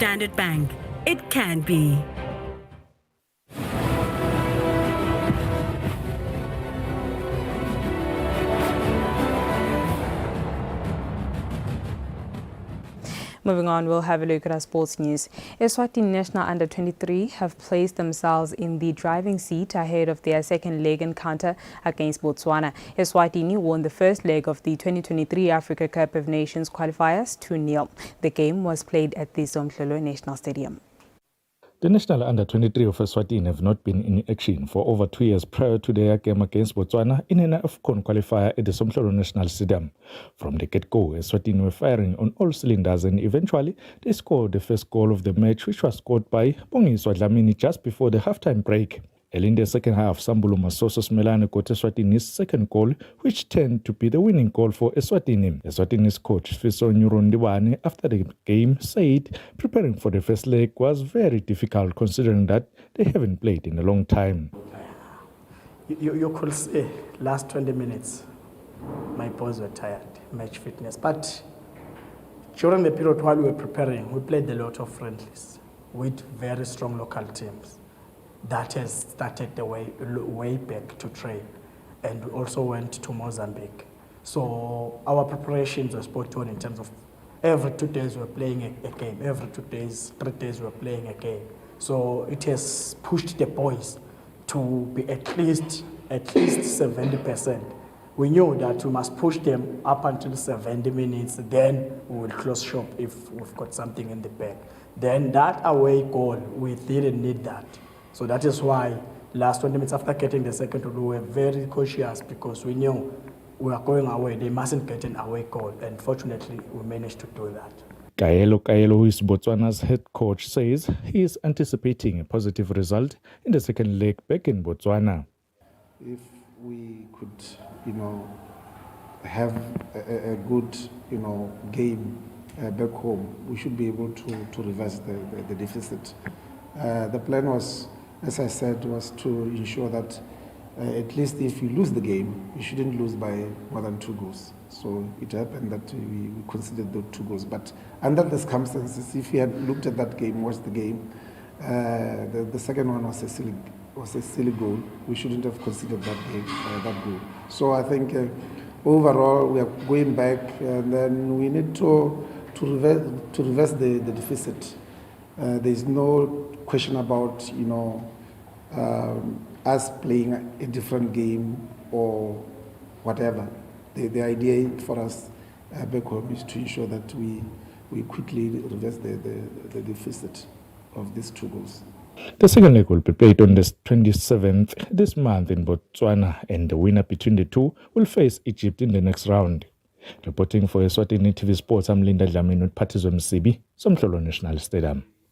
Standard Bank. It can be. Moving on, we'll have a look at our sports news. Eswatini national under-23 have placed themselves in the driving seat ahead of their second leg encounter against Botswana. Eswatini won the first leg of the 2023 Africa Cup of Nations qualifiers 2-0. The game was played at the Zomhlolo National Stadium. The national under-23 of Eswatini have not been in action for over 2 years prior to their game against Botswana in an AFCON qualifier at the Zomhlolo National Stadium. From the get-go, Eswatini were firing on all cylinders and eventually they scored the first goal of the match, which was scored by Bongiswa Dlamini just before the halftime break. Early in the second half, Sambulu Masoso Smelane got Eswatini's second goal, which turned to be the winning goal for Eswatini. Eswatini's coach, Fiso Nyurundiwane, after the game said preparing for the first leg was very difficult considering that they haven't played in a long time. You could say last 20 minutes, my boys were tired, match fitness. But during the period while we were preparing, we played a lot of friendlies with very strong local teams. That has started the way back to train, and we also went to Mozambique. So our preparations were spot on in terms of every 2 days we're playing a game, every 2 days, 3 days we're playing a game. So it has pushed the boys to be at least 70%. We knew that we must push them up until 70 minutes, then we will close shop if we've got something in the bag. Then that away goal, we didn't need that. So that is why last 20 minutes after getting the second goal, we were very cautious because we knew we are going away. They mustn't get an away goal. And fortunately, we managed to do that. Kaelo, who is Botswana's head coach, says he is anticipating a positive result in the second leg back in Botswana. If we could, have a good, game back home, we should be able to reverse the deficit. The plan was, as I said, was to ensure that at least if you lose the game, you shouldn't lose by more than 2 goals. So it happened that we considered the 2 goals. But under the circumstances, if you had looked at that game, watched the game, the second one was a silly goal. We shouldn't have considered that goal. So I think overall we are going back, and then we need to reverse the deficit. There is no question about us playing a different game or whatever. The idea for us back home is to ensure that we quickly reverse the deficit of these 2 goals. The second leg will be played on the 27th this month in Botswana, and the winner between the two will face Egypt in the next round. Reporting for Eswatini TV Sports, I'm Linda Dlamini with Patizwe Msibi, Zomhlolo National Stadium.